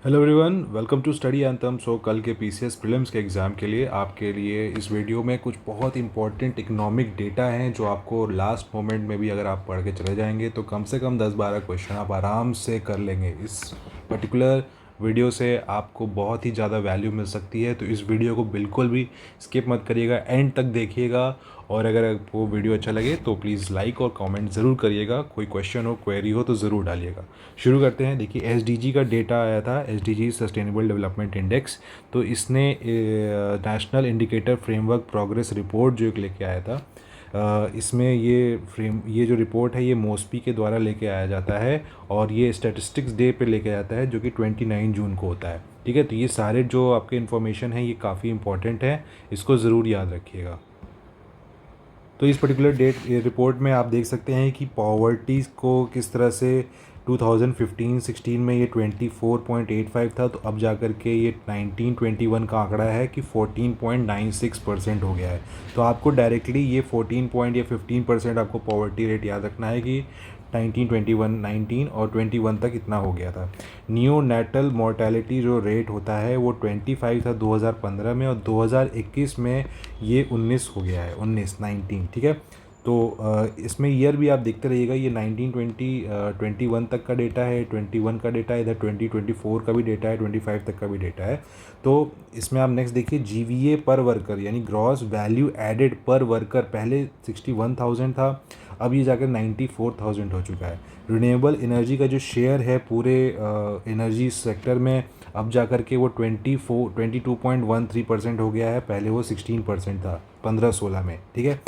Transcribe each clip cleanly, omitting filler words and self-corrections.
Hello everyone, welcome to study anthem. So कल के PCS prelims के एग्ज़ाम के लिए आपके लिए इस वीडियो में कुछ बहुत इंपॉर्टेंट इकोनॉमिक डेटा हैं जो आपको लास्ट मोमेंट में भी अगर आप पढ़ के चले जाएंगे तो कम से कम 10-12 क्वेश्चन आप आराम से कर लेंगे। इस पर्टिकुलर वीडियो से आपको बहुत ही ज़्यादा वैल्यू मिल सकती है, तो इस वीडियो को बिल्कुल भी स्किप मत करिएगा, एंड तक देखिएगा। और अगर आपको वीडियो अच्छा लगे तो प्लीज़ लाइक और कमेंट ज़रूर करिएगा। कोई क्वेश्चन हो, क्वेरी हो तो ज़रूर डालिएगा। शुरू करते हैं। देखिए, एसडीजी का डेटा आया था, एसडीजी सस्टेनेबल डेवलपमेंट इंडेक्स। तो इसने national indicator framework progress report जो एक लेके आया था, इसमें ये जो रिपोर्ट है ये मोस्पी के द्वारा लेके आया जाता है और ये स्टैटिस्टिक्स डे पे लेके आता है जो कि 29 जून को होता है। ठीक है, तो ये सारे जो आपके इन्फॉर्मेशन है ये काफ़ी इंपॉर्टेंट है, इसको ज़रूर याद रखिएगा। तो इस पर्टिकुलर रिपोर्ट में आप देख सकते हैं कि पॉवर्टी को किस तरह से 2015-16 में ये 24.85 था, तो अब जाकर के ये 1921 का आंकड़ा है कि 14.96% हो गया है। तो आपको डायरेक्टली ये 14 पॉइंट या 15% आपको पॉवर्टी रेट याद रखना है कि 19 और 21 तक इतना हो गया था। न्यू नेटल मोर्टेलिटी जो रेट होता है वो 25 था 2015 में, और 2021 में ये 19 हो गया है, 19 ठीक है। तो इसमें ईयर भी आप देखते रहिएगा, ये 21 तक का डेटा है, 21 का डेटा है, इधर 2024 का भी डेटा है, 25 तक का भी डेटा है। तो इसमें आप नेक्स्ट देखिए, जीवीए पर वर्कर यानी ग्रॉस वैल्यू एडेड पर वर्कर पहले 61,000 था, अब ये जाकर 94,000 हो चुका है। रिन्यूएबल एनर्जी का जो शेयर है पूरे एनर्जी सेक्टर में, अब जाकर के वो 22.13% हो गया है, पहले वो 16% था 15-16 में। ठीक है।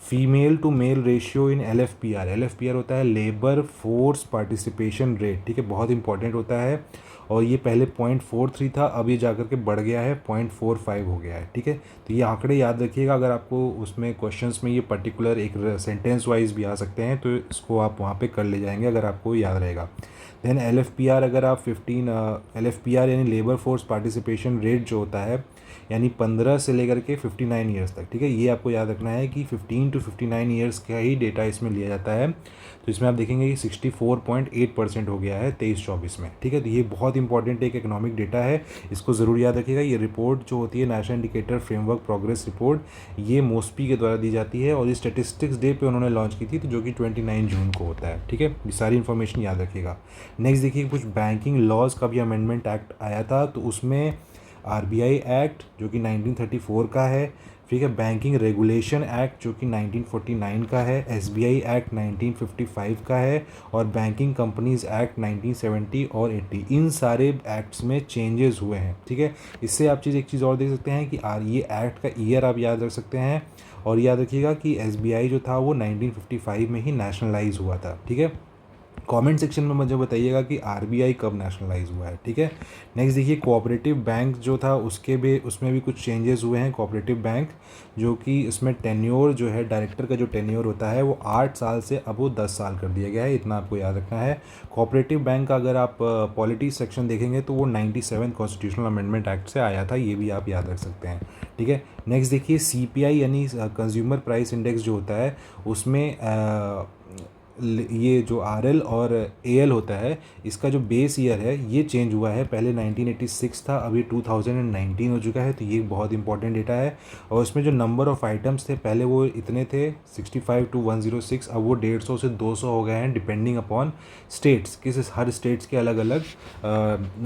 Female to male ratio in L F P R होता है लेबर फोर्स पार्टिसिपेशन रेट। ठीक है, बहुत इंपॉर्टेंट होता है, और ये पहले 0.43 था, अब ये जाकर के बढ़ गया है 0.45 हो गया है। ठीक है, तो ये आंकड़े याद रखिएगा। अगर आपको उसमें क्वेश्चंस में ये पर्टिकुलर एक सेंटेंस वाइज भी आ सकते हैं तो इसको आप वहाँ पे कर ले जाएंगे अगर आपको याद रहेगा। Then L F P R, अगर आप 15 एल एफ पी आर यानी लेबर फोर्स पार्टिसिपेशन रेट जो होता है, यानी 15 से लेकर के 59 ईयर्स तक। ठीक है, ये आपको याद रखना है कि 15 to 59 ईयर्स का ही डेटा इसमें लिया जाता है। तो इसमें आप देखेंगे कि 64.8% हो गया है 23-24 में। ठीक है, तो ये बहुत इंपॉर्टेंट एक इकोनॉमिक डेटा है, इसको ज़रूर याद रखिएगा। ये रिपोर्ट जो होती है national indicator framework progress report, ये मोस्पी के द्वारा दी जाती है और ये स्टेटिस्टिक्स डे पे उन्होंने लॉन्च की थी, तो जो कि 29 जून को होता है। ठीक है, ये सारी इन्फॉर्मेशन याद रखिएगा। नेक्स्ट देखिए, कुछ बैंकिंग लॉज का भी अमेंडमेंट एक्ट आया था, तो उसमें आरबीआई एक्ट जो कि 1934 का है, ठीक है, बैंकिंग रेगुलेशन एक्ट जो कि 1949 का है, एसबीआई एक्ट 1955 का है, और बैंकिंग कंपनीज एक्ट 1970 और 80, इन सारे एक्ट्स में चेंजेस हुए हैं। ठीक है, इससे आप एक चीज़ और देख सकते हैं कि ये एक्ट का ईयर आप याद रख सकते हैं, और याद रखिएगा कि एसबीआई जो था वो 1955 में ही नेशनलाइज हुआ था। ठीक है, कमेंट सेक्शन में मुझे बताइएगा कि आरबीआई कब नेशनलाइज हुआ है। ठीक है, नेक्स्ट देखिए, कोऑपरेटिव बैंक जो था उसमें भी कुछ चेंजेस हुए हैं। कोऑपरेटिव बैंक जो कि इसमें टेन्योर जो है, डायरेक्टर का जो टेन्योर होता है वो 8 साल से अब वो 10 साल कर दिया गया है, इतना आपको याद रखना है। कोऑपरेटिव बैंक का अगर आप पॉलिटी सेक्शन देखेंगे तो वो 97 कॉन्स्टिट्यूशनल अमेंडमेंट एक्ट से आया था, ये भी आप याद रख सकते हैं। ठीक है, नेक्स्ट देखिए, सीपीआई यानी कंज्यूमर प्राइस इंडेक्स जो होता है उसमें ये जो आरएल और एएल होता है, इसका जो बेस ईयर है ये चेंज हुआ है, पहले 1986 था, अभी 2019 हो चुका है, तो ये बहुत इंपॉर्टेंट डेटा है। और उसमें जो नंबर ऑफ़ आइटम्स थे पहले वो इतने थे 65 to 106, अब वो 150 से 200 हो गए हैं, डिपेंडिंग अपॉन स्टेट्स, हर स्टेट्स के अलग अलग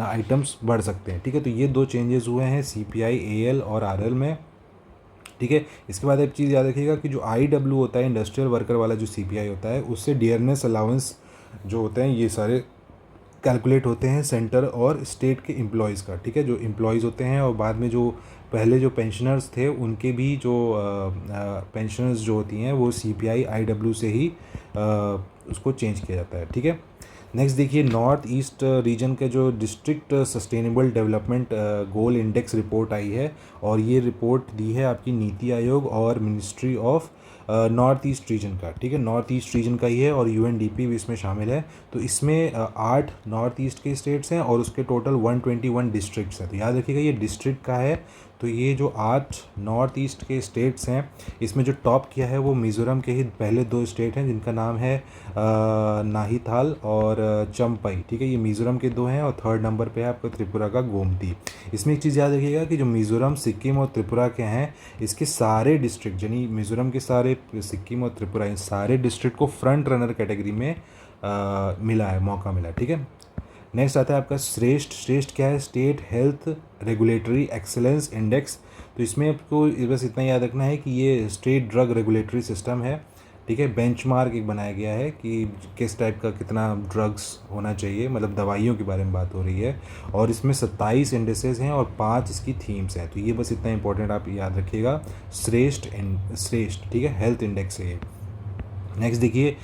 आइटम्स बढ़ सकते हैं। ठीक है, तो ये दो चेंजेस हुए हैं सीपीआई, एएल और आरएल में। ठीक है, इसके बाद एक चीज़ याद रखिएगा कि जो IW होता है, इंडस्ट्रियल वर्कर वाला जो CPI होता है, उससे डियरनेस अलाउंस जो होते हैं ये सारे कैलकुलेट होते हैं सेंटर और स्टेट के एम्प्लॉयज़ का। ठीक है, जो एम्प्लॉयज़ होते हैं और बाद में जो पहले जो पेंशनर्स थे उनके भी जो पेंशनर्स जो होती हैं वो CPI IW से ही उसको चेंज किया जाता है। ठीक है, नेक्स्ट देखिए, नॉर्थ ईस्ट रीजन के जो district sustainable development goal index report आई है, और ये रिपोर्ट दी है आपकी नीति आयोग और ministry of north east region का। ठीक है, नॉर्थ ईस्ट रीजन का ही है और यूएनडीपी भी इसमें शामिल है। तो इसमें 8 नॉर्थ ईस्ट के स्टेट्स हैं और उसके टोटल 121 डिस्ट्रिक्ट्स हैं। तो याद रखिएगा ये डिस्ट्रिक्ट का है, तो ये जो 8 नॉर्थ ईस्ट के स्टेट्स हैं, इसमें जो टॉप किया है वो मिज़ोरम के ही पहले 2 स्टेट हैं जिनका नाम है नाहीताल और चम्पाई। ठीक है, ये मिज़ोरम के 2 हैं और थर्ड नंबर पे है आपका त्रिपुरा का गोमती। इसमें एक चीज़ याद रखिएगा कि जो मिज़ोरम, सिक्किम और त्रिपुरा के हैं, इसके सारे डिस्ट्रिक्ट यानी मिज़ोरम के सारे, सिक्किम और त्रिपुरा, इन सारे डिस्ट्रिक्ट को फ्रंट रनर कैटेगरी में मिला है, मौका मिला। ठीक है, नेक्स्ट आता है आपका श्रेष्ठ। श्रेष्ठ क्या है? State health regulatory excellence index. तो इसमें आपको बस इतना याद रखना है कि ये स्टेट ड्रग रेगुलेटरी सिस्टम है। ठीक है, बेंचमार्क एक बनाया गया है कि किस टाइप का कितना ड्रग्स होना चाहिए, मतलब दवाइयों के बारे में बात हो रही है। और इसमें 27 इंडेसेस हैं और 5 इसकी थीम्स हैं। तो ये बस इतना इंपॉर्टेंट आप याद रखिएगा, श्रेष्ठ श्रेष्ठ। ठीक है, हेल्थ इंडेक्स है ये। नेक्स्ट देखिए,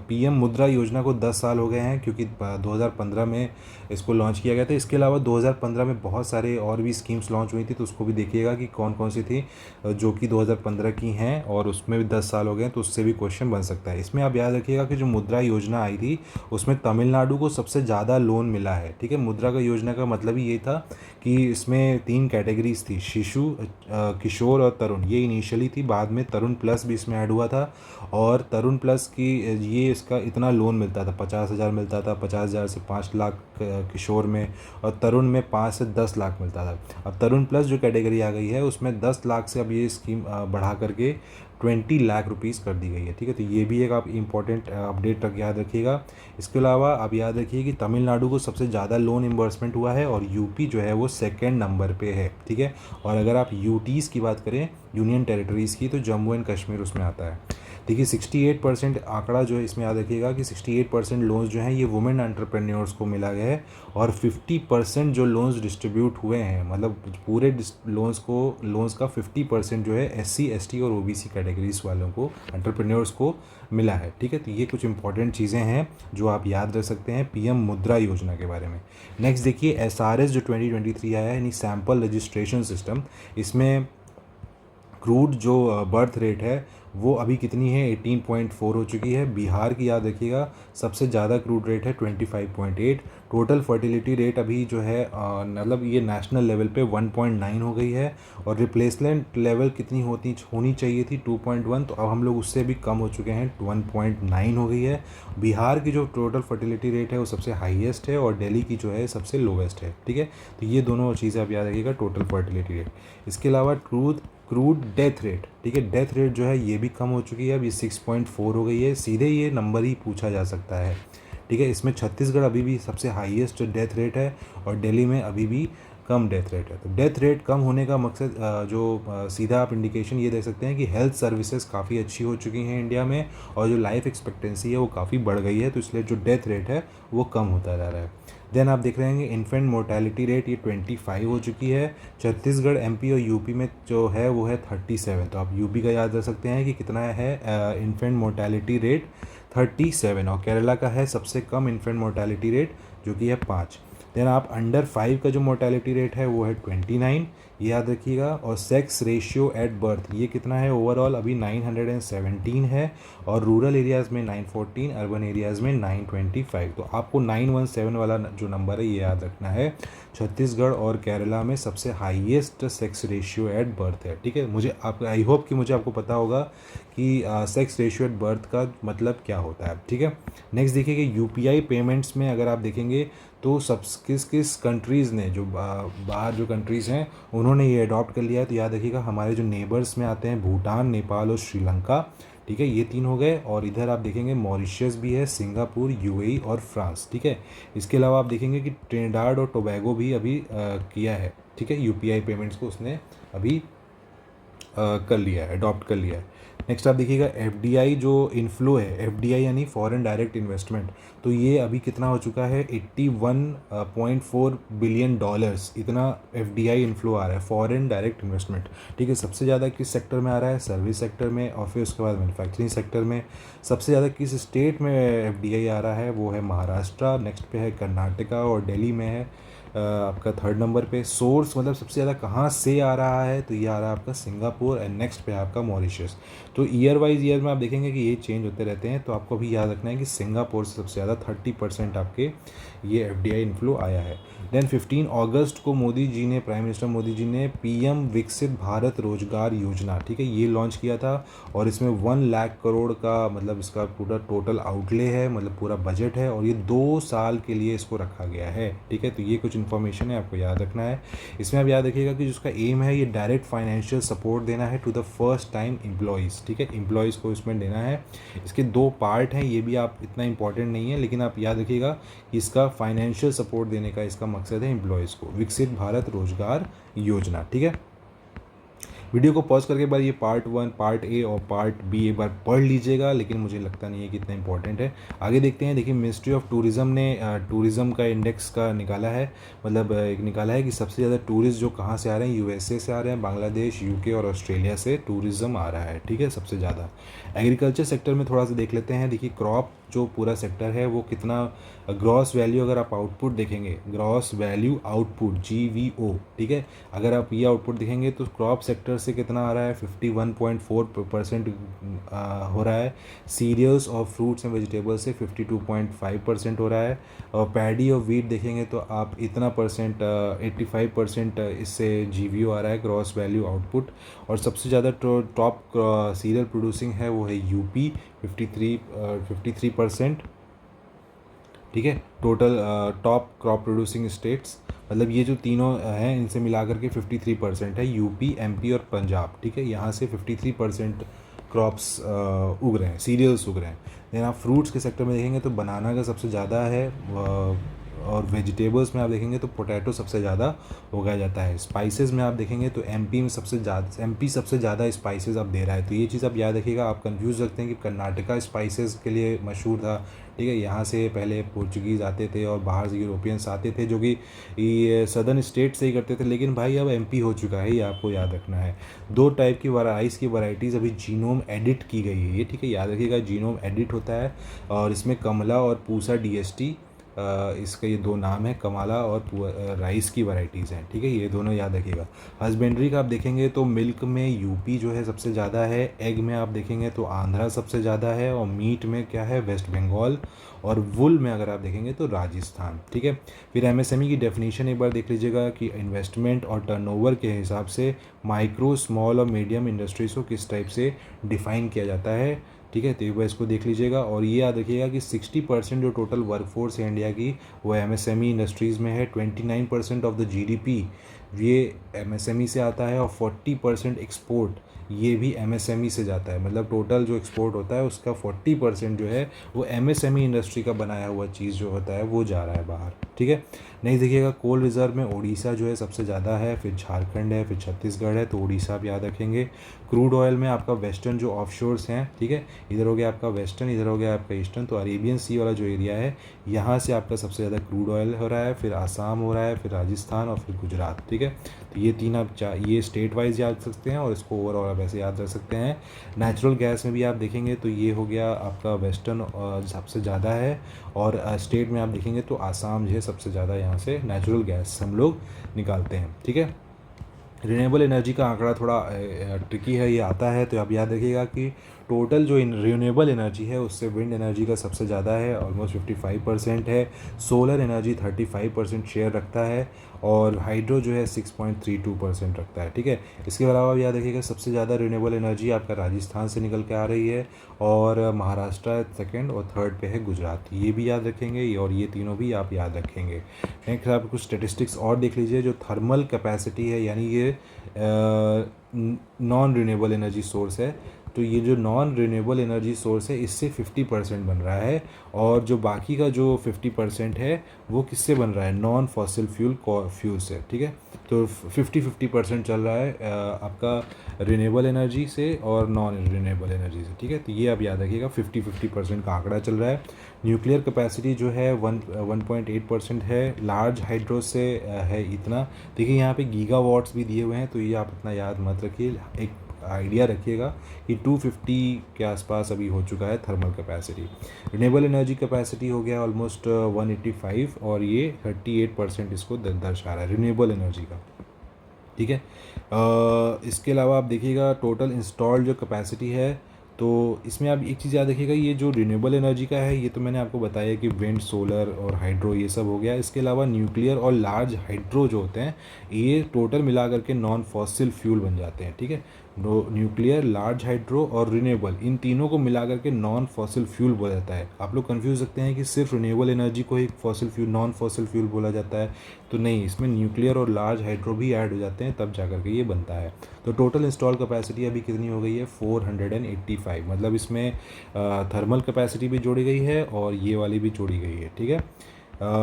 पीएम मुद्रा योजना को 10 साल हो गए हैं, क्योंकि 2015 में इसको लॉन्च किया गया था। इसके अलावा 2015 में बहुत सारे और भी स्कीम्स लॉन्च हुई थी, तो उसको भी देखिएगा कि कौन कौन सी थी जो कि 2015 की हैं, और उसमें भी 10 साल हो गए हैं, तो उससे भी क्वेश्चन बन सकता है। इसमें आप याद रखिएगा कि जो मुद्रा योजना आई थी उसमें तमिलनाडु को सबसे ज़्यादा लोन मिला है। ठीक है, मुद्रा का योजना का मतलब ही ये था कि इसमें 3 कैटेगरीज थी, शिशु, किशोर और तरुण। ये इनिशियली थी, बाद में तरुण प्लस भी इसमें ऐड हुआ था। और तरुण प्लस की ये इसका इतना लोन मिलता था, 50,000 मिलता था, 50,000 से 5 लाख किशोर में, और तरुण में 5 से 10 लाख मिलता था। अब तरुण प्लस जो कैटेगरी आ गई है उसमें 10 लाख से अब ये स्कीम बढ़ा करके 20 लाख रुपीज़ कर दी गई है। ठीक है, तो ये भी एक आप इंपॉर्टेंट अपडेट याद रखिएगा। इसके अलावा आप याद रखिए कि तमिलनाडु को सबसे ज़्यादा लोन इम्बर्समेंट हुआ है और यूपी जो है वो सेकेंड नंबर पे है। ठीक है, और अगर आप यूटीज़ की बात करें, यूनियन टेरिटरीज़ की, तो जम्मू एंड कश्मीर उसमें आता है। देखिए 68% आंकड़ा जो है इसमें याद रखिएगा कि 68% लोन्स जो हैं ये वुमेन एंटरप्रेन्योर्स को मिला गया है, और 50% जो लोन्स डिस्ट्रीब्यूट हुए हैं, मतलब पूरे लोन्स का 50% जो है SC ST और OBC कैटेगरीज वालों को, एंटरप्रेन्योर्स को मिला है। ठीक है, तो ये कुछ इंपॉर्टेंट चीज़ें हैं जो आप याद रख सकते हैं पीएम मुद्रा योजना के बारे में। नेक्स्ट देखिए SRS जो 2023 आया है, यानी सैम्पल रजिस्ट्रेशन सिस्टम। इसमें क्रूड जो बर्थ रेट है वो अभी कितनी है? 18.4 हो चुकी है। बिहार की याद रखिएगा सबसे ज़्यादा क्रूड रेट है 25.8। टोटल फर्टिलिटी रेट अभी जो है मतलब ये नेशनल लेवल पे 1.9 हो गई है, और रिप्लेसमेंट लेवल कितनी होनी चाहिए थी? 2.1, तो अब हम लोग उससे भी कम हो चुके हैं, 1.9 हो गई है। बिहार की जो टोटल फर्टिलिटी रेट है वो सबसे हाईएस्ट है, और दिल्ली की जो है सबसे लोवेस्ट है। ठीक है, तो ये दोनों चीज़ें आप याद रखिएगा, टोटल फर्टिलिटी रेट। इसके अलावा क्रूड डेथ रेट, ठीक है, डेथ रेट जो है ये भी कम हो चुकी है, अब ये 6.4 हो गई है। सीधे ये नंबर ही पूछा जा सकता है। ठीक है, इसमें छत्तीसगढ़ अभी भी सबसे हाईएस्ट डेथ रेट है, और दिल्ली में अभी भी कम डेथ रेट है। तो डेथ रेट कम होने का मकसद सीधा आप इंडिकेशन ये दे सकते हैं कि हेल्थ सर्विसेज काफ़ी अच्छी हो चुकी हैं इंडिया में, और जो लाइफ एक्सपेक्टेंसी है वो काफ़ी बढ़ गई है, तो इसलिए जो डेथ रेट है वो कम होता जा रहा है। देन आप देख रहे हैं इन्फेंट मोर्टेलिटी रेट ये 25 हो चुकी है। छत्तीसगढ़, MP और यूपी में जो है वो है 37। तो आप यूपी का याद रख सकते हैं कि कितना है इन्फेंट मोर्टेलिटी रेट, 37। और केरला का है सबसे कम इन्फेंट मोर्टेलिटी रेट जो कि है 5। देन आप अंडर 5 का जो मोर्टेलिटी रेट है वो है 29, ये याद रखिएगा। और सेक्स रेशियो एट बर्थ ये कितना है? ओवरऑल अभी 917 है, और रूरल एरियाज़ में 914, अर्बन एरियाज़ में 925। तो आपको 917 वाला जो नंबर है ये याद रखना है। छत्तीसगढ़ और केरला में सबसे highest sex ratio at birth है। ठीक है, मुझे आप आई होप कि मुझे आपको पता होगा कि सेक्स रेशियो एट बर्थ का मतलब क्या होता है। ठीक है, नेक्स्ट देखिए कि UPI पेमेंट्स में अगर आप देखेंगे तो सब किस कंट्रीज़ ने, जो बाहर जो कंट्रीज़ हैं उन्होंने ये अडॉप्ट कर लिया है। तो याद रखिएगा हमारे जो नेबर्स में आते हैं भूटान, नेपाल और श्रीलंका। ठीक है, ये 3 हो गए, और इधर आप देखेंगे मॉरिशस भी है, सिंगापुर, UAE और फ्रांस। ठीक है, इसके अलावा आप देखेंगे कि ट्रिनिडाड और टोबैगो भी अभी किया है। ठीक है, UPI पेमेंट्स को उसने अभी कर लिया है, अडॉप्ट कर लिया है। नेक्स्ट आप देखिएगा FDI जो इन्फ्लो है, FDI यानी फॉरेन डायरेक्ट इन्वेस्टमेंट, तो ये अभी कितना हो चुका है? 81.4 बिलियन डॉलर्स, इतना FDI इन्फ्लो आ रहा है, फॉरेन डायरेक्ट इन्वेस्टमेंट। ठीक है, सबसे ज़्यादा किस सेक्टर में आ रहा है? सर्विस सेक्टर में, और फिर उसके बाद मैन्युफैक्चरिंग सेक्टर में। सबसे ज़्यादा किस स्टेट में FDI आ रहा है? वो है महाराष्ट्र, नेक्स्ट पे है कर्नाटका, और दिल्ली में है आपका थर्ड नंबर पे। सोर्स मतलब सबसे ज़्यादा कहाँ से आ रहा है, तो ये आ रहा है आपका सिंगापुर, एंड नेक्स्ट पे आपका मॉरिशस। तो ईयर वाइज ईयर में आप देखेंगे कि ये चेंज होते रहते हैं, तो आपको भी याद रखना है कि सिंगापुर से सबसे ज़्यादा 30% आपके ये FDI इनफ्लो आया है। देन 15 अगस्त को मोदी जी ने, प्राइम मिनिस्टर मोदी जी ने PM विकसित भारत रोजगार योजना, ठीक है, ये लॉन्च किया था, और इसमें 1 लाख करोड़ का मतलब इसका पूरा टोटल आउटले है, मतलब पूरा बजट है, और ये 2 साल के लिए इसको रखा गया है, ठीक है। तो ये कुछ इन्फॉर्मेशन है, आपको याद रखना है। इसमें आप याद रखिएगा कि जिसका एम है ये डायरेक्ट फाइनेंशियल सपोर्ट देना है to the first time employees, ठीक है, एम्प्लॉयज़ को इसमें देना है। इसके 2 पार्ट हैं, ये भी आप इतना इंपॉर्टेंट नहीं है, लेकिन आप याद रखिएगा कि इसका फाइनेंशियल सपोर्ट देने का इसका मकसद है एम्प्लॉयज़ को, विकसित भारत रोजगार योजना, ठीक है। वीडियो को पॉज करके एक बार ये पार्ट 1, पार्ट ए और पार्ट बी एक बार पढ़ लीजिएगा, लेकिन मुझे लगता नहीं है कि इतना इंपॉर्टेंट है। आगे देखते हैं। देखिए, मिनिस्ट्री ऑफ टूरिज़्म ने टूरिज़्म का इंडेक्स का निकाला है, मतलब एक निकाला है कि सबसे ज़्यादा टूरिस्ट जो कहाँ से आ रहे हैं, USA से आ रहे हैं, बांग्लादेश, UK और ऑस्ट्रेलिया से टूरिज़्म आ रहा है, ठीक है, सबसे ज़्यादा। एग्रीकल्चर सेक्टर में थोड़ा सा देख लेते हैं। देखिए, क्रॉप जो पूरा सेक्टर है वो कितना, ग्रॉस वैल्यू अगर आप आउटपुट देखेंगे, ग्रॉस वैल्यू आउटपुट GVO, ठीक है, अगर आप ये आउटपुट देखेंगे तो क्रॉप सेक्टर से कितना आ रहा है, 51.4% हो रहा है। सीरियल्स और फ्रूट्स एंड वेजिटेबल्स से 52.5% हो रहा है। और पैडी और वीट देखेंगे तो आप इतना परसेंट 85% इससे GVO आ रहा है, ग्रॉस वैल्यू आउटपुट। और सबसे ज़्यादा टॉप सीरियल प्रोड्यूसिंग है वो है UP, 53%, ठीक है। Total top crop producing states, मतलब ये जो तीनों हैं इनसे मिलाकर के 53% है, UP, MP और पंजाब, ठीक है। यहाँ से 53% क्रॉप्स उग रहे हैं, सीरियल्स उग रहे हैं। देन आप फ्रूट्स के सेक्टर में देखेंगे तो बनाना का सबसे ज़्यादा है, और वेजिटेबल्स में आप देखेंगे तो पोटैटो सबसे ज़्यादा उगाया जाता है। स्पाइसेस में आप देखेंगे तो MP में MP सबसे ज़्यादा स्पाइसेस अब दे रहा है। तो ये चीज़ आप याद रखिएगा। आप कंफ्यूज रखते हैं कि कर्नाटका स्पाइसेस के लिए मशहूर था, ठीक है, यहाँ से पहले पोर्चुगीज़ आते थे और बाहर से यूरोपियंस आते थे जो कि ये सदर्न स्टेट से ही करते थे, लेकिन भाई अब MP हो चुका है, ये आपको याद रखना है। 2 टाइप की राइस की वैरायटीज़ अभी जीनोम एडिट की गई है, ये ठीक है, याद रखिएगा, जीनोम एडिट होता है। और इसमें कमला और पूसा DST, इसका ये 2 नाम है, कमाला और राइस की वैरायटीज़ हैं, ठीक है, ये दोनों याद रखिएगा। हस्बेंड्री का आप देखेंगे तो मिल्क में UP जो है सबसे ज़्यादा है, एग में आप देखेंगे तो आंध्रा सबसे ज़्यादा है, और मीट में क्या है, वेस्ट बंगाल, और वुल में अगर आप देखेंगे तो राजस्थान, ठीक है। फिर MSME की डेफिनेशन एक बार देख लीजिएगा कि इन्वेस्टमेंट और टर्नओवर के हिसाब से माइक्रो, स्मॉल और मीडियम इंडस्ट्रीज़ को किस टाइप से डिफ़ाइन किया जाता है, ठीक है। तो एक बार इसको देख लीजिएगा। और ये याद रखिएगा कि 60% जो टोटल वर्कफोर्स है इंडिया की वो MSME इंडस्ट्रीज़ में है। 29% ऑफ द GDP ये MSME से आता है, और 40% एक्सपोर्ट ये भी MSME से जाता है। मतलब टोटल जो एक्सपोर्ट होता है उसका 40% जो है वो MSME इंडस्ट्री का बनाया हुआ चीज़ जो होता है वो जा रहा है बाहर, ठीक है। नहीं देखिएगा, कोल रिज़र्व में उड़ीसा जो है सबसे ज़्यादा है, फिर झारखंड है, फिर छत्तीसगढ़ है, तो उड़ीसा आप याद रखेंगे। क्रूड ऑयल में आपका वेस्टर्न जो ऑफशोर्स हैं, ठीक है, इधर हो गया आपका वेस्टर्न, इधर हो गया आपका ईस्टर्न, तो अरेबियन सी वाला जो एरिया है यहाँ से आपका सबसे ज़्यादा क्रूड ऑयल हो रहा है, फिर आसाम हो रहा है, फिर राजस्थान और फिर गुजरात, ठीक है। तो ये 3 आप ये स्टेट वाइज याद रख सकते हैं, और इसको ओवरऑल आप ऐसे याद रख सकते हैं। नेचुरल गैस में भी आप देखेंगे तो ये हो गया आपका वेस्टर्न सबसे ज़्यादा है, और स्टेट में आप देखेंगे तो आसाम जो है सबसे ज़्यादा यहाँ से नेचुरल गैस हम लोग निकालते हैं, ठीक है। रिन्यूएबल एनर्जी का आंकड़ा थोड़ा ट्रिकी है, ये आता है, तो आप याद रखिएगा कि टोटल जो रिन्यूएबल एनर्जी है उससे विंड एनर्जी का सबसे ज़्यादा है, ऑलमोस्ट 55% है। सोलर एनर्जी 35% शेयर रखता है, और हाइड्रो जो है 6.32% रखता है, ठीक है। इसके अलावा याद रखिएगा सबसे ज़्यादा रिन्यूएबल एनर्जी आपका राजस्थान से निकल के आ रही है, और महाराष्ट्र सेकंड, और थर्ड पे है गुजरात, ये भी याद रखेंगे, और ये तीनों भी आप याद रखेंगे। नेक्स्ट आप कुछ स्टेटिस्टिक्स और देख लीजिए। जो थर्मल कैपेसिटी है, यानी ये नॉन रिन्यूएबल एनर्जी सोर्स है, तो ये जो नॉन रिन्यूएबल एनर्जी सोर्स है इससे 50% बन रहा है, और जो बाकी का जो 50% है वो किससे बन रहा है, नॉन फॉसिल फ्यूल से, ठीक है। तो 50-50% चल रहा है आपका रिन्यूएबल एनर्जी से और नॉन रिन्यूएबल एनर्जी से, ठीक है। तो ये आप याद रखिएगा, 50-50% का आंकड़ा चल रहा है। न्यूक्लियर कैपेसिटी जो है 1.8% है, लार्ज हाइड्रो से है इतना। देखिए यहाँ पे गीगावाट्स भी दिए हुए हैं, तो ये आप इतना याद मत रखिए। एक आइडिया रखिएगा कि 250 के आसपास अभी हो चुका है thermal capacity. Renewable energy capacity हो गया ऑलमोस्ट 185 और ये 38% इसको दर्शा रहा है रिन्यूएबल एनर्जी का, ठीक है। इसके अलावा आप देखिएगा टोटल इंस्टॉल्ड जो कैपेसिटी है, तो इसमें आप एक चीज़ याद रखिएगा, ये जो रिन्यूएबल एनर्जी का है ये तो मैंने आपको बताया कि विंड, सोलर और हाइड्रो ये सब हो गया। इसके अलावा न्यूक्लियर और लार्ज हाइड्रो जो होते हैं ये टोटल मिला करके नॉन फॉसिल फ्यूल बन जाते हैं, ठीक है। न्यूक्लियर, लार्ज हाइड्रो और रिन्यूएबल, इन तीनों को मिला करके नॉन फॉसिल फ्यूल बोला जाता है। आप लोग कंफ्यूज सकते हैं कि सिर्फ रिन्यूएबल एनर्जी को ही fossil fuel, non fossil fuel बोला जाता है, तो नहीं, इसमें न्यूक्लियर और लार्ज हाइड्रो भी ऐड हो जाते हैं तब जा करके ये बनता है। तो टोटल इंस्टॉल कैपेसिटी अभी कितनी हो गई है 485, मतलब इसमें थर्मल कैपेसिटी भी जोड़ी गई है और ये वाली भी जोड़ी गई है, ठीक है।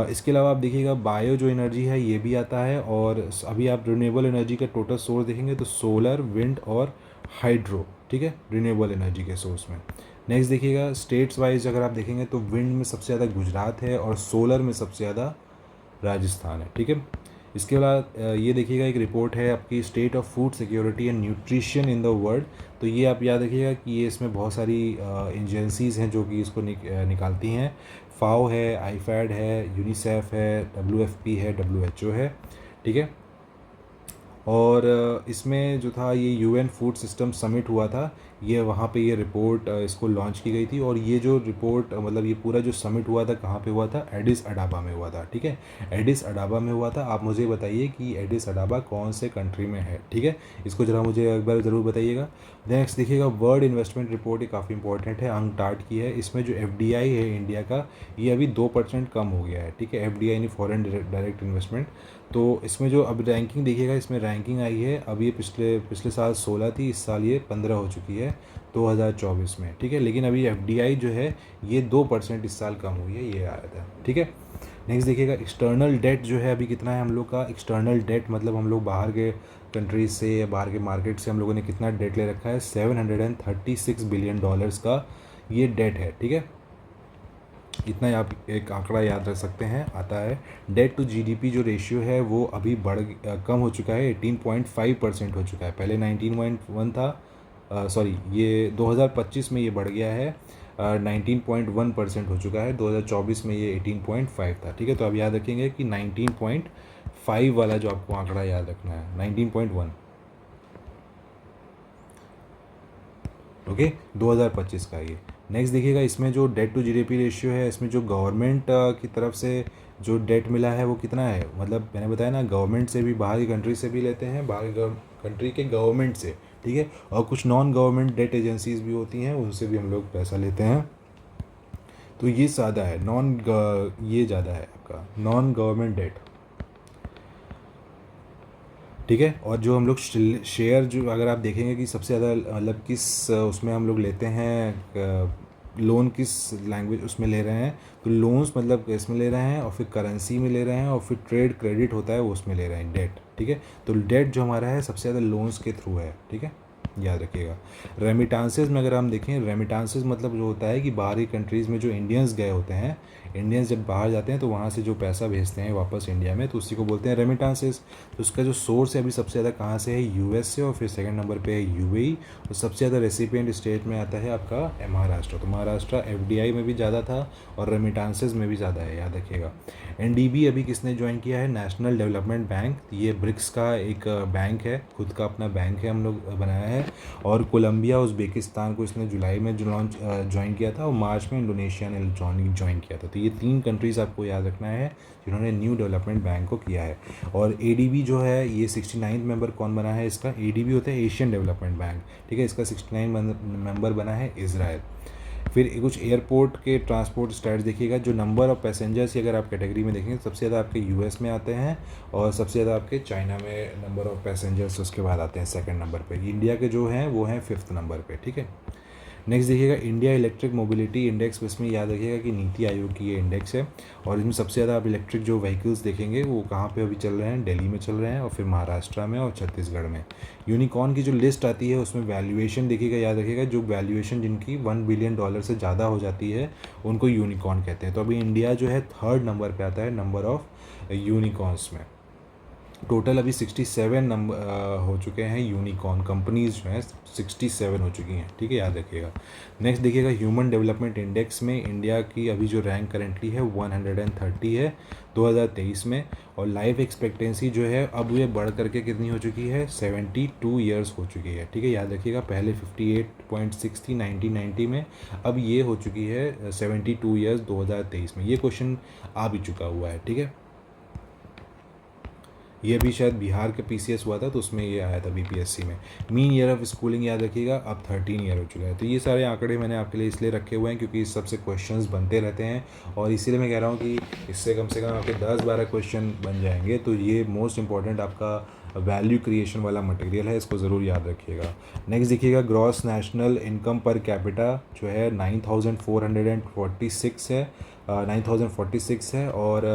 इसके अलावा आप देखिएगा बायो जो एनर्जी है ये भी आता है, और अभी आप रिन्यूएबल एनर्जी का टोटल सोर्स देखेंगे तो सोलर, विंड और हाइड्रो, ठीक है, रिन्यूएबल एनर्जी के सोर्स में। नेक्स्ट देखिएगा स्टेट्स वाइज अगर आप देखेंगे तो विंड में सबसे ज़्यादा गुजरात है और सोलर में सबसे ज़्यादा राजस्थान है, ठीक है। इसके बाद ये देखिएगा एक रिपोर्ट है आपकी state of food security and nutrition in the world, तो ये आप याद रखिएगा कि ये इसमें बहुत सारी एजेंसीज़ हैं जो कि इसको निकालती हैं। फाओ है, आईफैड है, यूनिसेफ है, WFP है, WHO है, ठीक है। और इसमें जो था ये UN फूड सिस्टम समिट हुआ था, ये वहाँ पे ये रिपोर्ट इसको लॉन्च की गई थी, और ये जो रिपोर्ट मतलब ये पूरा जो समिट हुआ था कहाँ पे हुआ था, एडिस अडाबा में हुआ था, ठीक है। एडिस अडाबा में हुआ था। आप मुझे बताइए कि एडिस अडाबा कौन से कंट्री में है, ठीक है, इसको ज़रा मुझे एक बार ज़रूर बताइएगा। नेक्स्ट देखिएगा वर्ल्ड इन्वेस्टमेंट रिपोर्ट, ये काफ़ी इंपॉर्टेंट है, अंगटाड की है। इसमें जो FDI है इंडिया का ये अभी 2% कम हो गया है, ठीक है, FDI यानी फॉरेन डायरेक्ट इन्वेस्टमेंट। तो इसमें जो अब रैंकिंग देखिएगा, इसमें रैंकिंग आई है, अब ये पिछले साल 16 थी, इस साल ये 15 हो चुकी है 2024 में, ठीक है। लेकिन अभी FDI जो है ये 2% इस साल कम हुई है, ये आया था, ठीक है। नेक्स्ट देखिएगा एक्सटर्नल डेट जो है अभी कितना है हम लोग का। एक्सटर्नल डेट मतलब हम लोग बाहर के कंट्रीज से या बाहर के मार्केट से हम लोगों ने कितना डेट ले रखा है, $736 बिलियन का ये डेट है, ठीक है। इतना आप एक आंकड़ा याद रख सकते हैं, आता है। डेट टू GDP जो रेशियो है वो अभी कम हो चुका है, 18.5% हो चुका है, पहले 19.1 था, सॉरी ये 2025 में ये बढ़ गया है, 19.1% हो चुका है। 2024 में ये 18.5 था, ठीक है। तो आप याद रखेंगे कि 19.5 वाला जो आपको आंकड़ा याद रखना है, 19.1, ओके, 2025 का ये। नेक्स्ट देखिएगा इसमें जो डेट टू GDP रेशियो है, इसमें जो गवर्नमेंट की तरफ से जो डेट मिला है वो कितना है, मतलब मैंने बताया ना गवर्नमेंट से भी, बाहरी कंट्री से भी लेते हैं, बाहरी कंट्री के गवर्नमेंट से, ठीक है, और कुछ नॉन गवर्नमेंट डेट एजेंसीज भी होती हैं, उनसे भी हम लोग पैसा लेते हैं। तो ये ज़्यादा है ये ज़्यादा है आपका नॉन गवर्नमेंट डेट, ठीक है। और जो हम लोग शेयर जो अगर आप देखेंगे कि सबसे ज़्यादा मतलब किस उसमें हम लोग लेते हैं लोन, किस लैंग्वेज उसमें ले रहे हैं, तो लोन्स मतलब इसमें ले रहे हैं, और फिर करेंसी में ले रहे हैं, और फिर ट्रेड क्रेडिट होता है वो उसमें ले रहे हैं, डेट, ठीक है। तो डेट जो हमारा है सबसे ज़्यादा लोन्स के थ्रू है, ठीक है, याद रखिएगा। रेमिटांसेस में अगर हम देखें, रेमिटांसेस मतलब जो होता है कि बाहरी कंट्रीज़ में जो इंडियंस गए होते हैं, इंडियंस जब बाहर जाते हैं तो वहाँ से जो पैसा भेजते हैं वापस इंडिया में, तो उसी को बोलते हैं रेमिटांसेस। तो उसका जो सोर्स है अभी सबसे ज़्यादा कहाँ से है, US से, और फिर सेकंड नंबर पे है UAE, और सबसे ज़्यादा रेसिपिएंट स्टेट में आता है आपका महाराष्ट्र। तो महाराष्ट्र FDI में भी ज़्यादा था और रेमिटांसेस में भी ज़्यादा है, याद रखिएगा। NDB अभी किसने ज्वाइन किया है, नेशनल डेवलपमेंट बैंक, ये ब्रिक्स का एक बैंक है, खुद का अपना बैंक है, हम लोग बनाया है। और कोलंबिया, उज़्बेकिस्तान को इसने जुलाई में ज्वाइन किया था, और मार्च में इंडोनेशिया ने ज्वाइन किया था। तो ये 3 कंट्रीज़ आपको याद रखना है जिन्होंने न्यू डेवलपमेंट बैंक को किया है। और ADB जो है ये 69 मेंबर कौन बना है इसका, ADB होता है एशियन डेवलपमेंट बैंक, ठीक है, इसका 69 मेंबर बना है इज़राइल। फिर कुछ एयरपोर्ट के ट्रांसपोर्ट स्टैट्स देखिएगा, जो नंबर ऑफ़ पैसेंजर्स की अगर आप कैटेगरी में देखेंगे सबसे ज़्यादा आपके US में आते हैं, और सबसे ज़्यादा आपके चाइना में नंबर ऑफ़ पैसेंजर्स उसके बाद आते हैं सेकंड नंबर पे। इंडिया के जो हैं वो हैं 5th नंबर पे, ठीक है। नेक्स्ट देखिएगा इंडिया इलेक्ट्रिक मोबिलिटी इंडेक्स, इसमें याद रखिएगा कि नीति आयोग की ये इंडेक्स है, और इसमें सबसे ज़्यादा आप इलेक्ट्रिक जो व्हीकल्स देखेंगे वो कहाँ पे अभी चल रहे हैं, दिल्ली में चल रहे हैं, और फिर महाराष्ट्र में और छत्तीसगढ़ में। यूनिकॉर्न की जो लिस्ट आती है उसमें वैल्यूएशन देखिएगा, याद रखिएगा, जो वैल्यूएशन जिनकी $1 बिलियन से ज़्यादा हो जाती है उनको यूनिकॉर्न कहते हैं। तो अभी इंडिया जो है 3rd नंबर पर आता है नंबर ऑफ़ यूनिकॉर्न्स में। टोटल अभी 67 नंबर हो चुके हैं यूनिकॉर्न कंपनीज जो हैं 67 हो चुकी हैं, ठीक है, याद रखिएगा। नेक्स्ट देखिएगा ह्यूमन डेवलपमेंट इंडेक्स में इंडिया की अभी जो रैंक करेंटली है 130 है 2023 में। और लाइफ एक्सपेक्टेंसी जो है अब ये बढ़ करके कितनी हो चुकी है 72 ईयर्स हो चुकी है, ठीक है, याद रखिएगा। पहले 58.6 थी 1990 में, अब ये हो चुकी है 72 ईयर्स 2023 में। ये क्वेश्चन आ भी चुका हुआ है, ठीक है। ये भी शायद बिहार के पीसीएस हुआ था तो उसमें ये आया था बीपीएससी में। मीन ईयर ऑफ स्कूलिंग याद रखिएगा अब 13 ईयर हो चुका है। तो ये सारे आंकड़े मैंने आपके लिए इसलिए रखे हुए हैं क्योंकि इस सबसे क्वेश्चंस बनते रहते हैं, और इसीलिए मैं कह रहा हूँ कि इससे कम से कम आपके 10-12 क्वेश्चन बन जाएंगे। तो ये मोस्ट इंपॉर्टेंट आपका वैल्यू क्रिएशन वाला मटेरियल है, इसको ज़रूर याद रखिएगा। नेक्स्ट देखिएगा gross national income per capita जो है 9446 है, 9046 है। और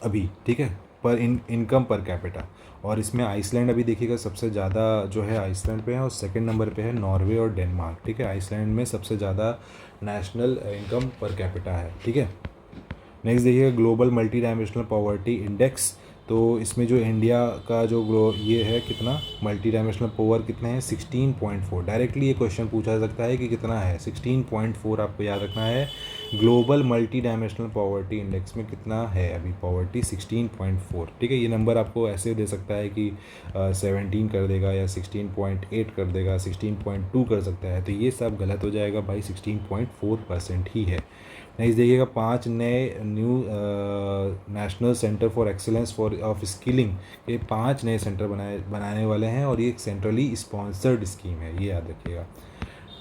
अभी ठीक है पर इनकम पर कैपिटा। और इसमें आइसलैंड अभी देखिएगा सबसे ज़्यादा जो है आइसलैंड पे है, और सेकंड नंबर पे है नॉर्वे और डेनमार्क, ठीक है। आइसलैंड में सबसे ज़्यादा नेशनल इनकम पर कैपिटा है, ठीक है। नेक्स्ट देखिएगा global multi dimensional poverty index. तो इसमें जो इंडिया का जो ये है कितना मल्टी डायमेंशनल पावर कितने हैं 16.4। डायरेक्टली ये क्वेश्चन पूछा जा सकता है कि कितना है 16.4, आपको याद रखना है। Global multi dimensional poverty index में कितना है अभी पॉवर्टी 16.4, ठीक है। ये नंबर आपको ऐसे दे सकता है कि 17 कर देगा या 16.8 कर देगा, 16.2 कर सकता है, तो ये सब गलत हो जाएगा भाई, 16.4% ही है। नेक्स्ट देखिएगा 5 नए new national centre for excellence for of skilling, ये 5 नए सेंटर बनाने वाले हैं, और ये एक सेंट्रली स्पॉन्सर्ड स्कीम है, ये याद रखिएगा।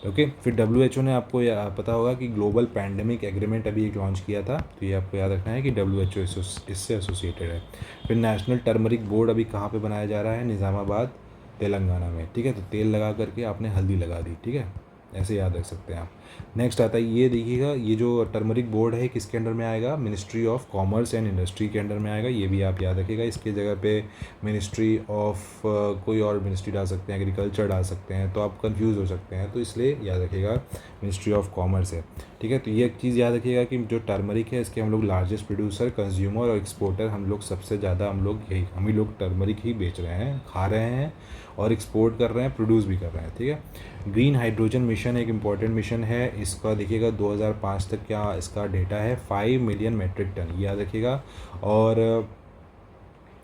ओके फिर WHO ने आपको पता होगा कि ग्लोबल पैंडेमिक एग्रीमेंट अभी एक लॉन्च किया था, तो ये आपको याद रखना है कि WHO इससे एसोसिएटेड है। फिर नेशनल टर्मरिक बोर्ड अभी कहाँ पे बनाया जा रहा है निज़ामाबाद तेलंगाना में, ठीक है। तो तेल लगा करके आपने हल्दी लगा दी, ठीक है, ऐसे याद रख सकते हैं आप। नेक्स्ट आता है ये देखिएगा, ये जो टर्मरिक बोर्ड है किसके अंडर में आएगा, ministry of commerce and industry के अंडर में आएगा, ये भी आप याद रखिएगा। इसके जगह पे मिनिस्ट्री ऑफ कोई और मिनिस्ट्री डाल सकते हैं, एग्रीकल्चर डाल सकते हैं, तो आप कंफ्यूज हो सकते हैं, तो इसलिए याद रखिएगा मिनिस्ट्री ऑफ कॉमर्स है, ठीक है। तो ये एक चीज़ याद रखिएगा कि जो टर्मरिक है इसके हम लोग लार्जेस्ट प्रोड्यूसर, कंज्यूमर और एक्सपोर्टर, हम लोग सबसे ज़्यादा हम ही लोग टर्मरिक ही बेच रहे हैं, खा रहे हैं और एक्सपोर्ट कर रहे हैं, प्रोड्यूस भी कर रहे हैं, ठीक है। ग्रीन हाइड्रोजन मिशन एक इम्पॉर्टेंट मिशन है, इसका देखिएगा 2005 तक क्या इसका डेटा है 5 मिलियन मेट्रिक टन, याद रखिएगा। और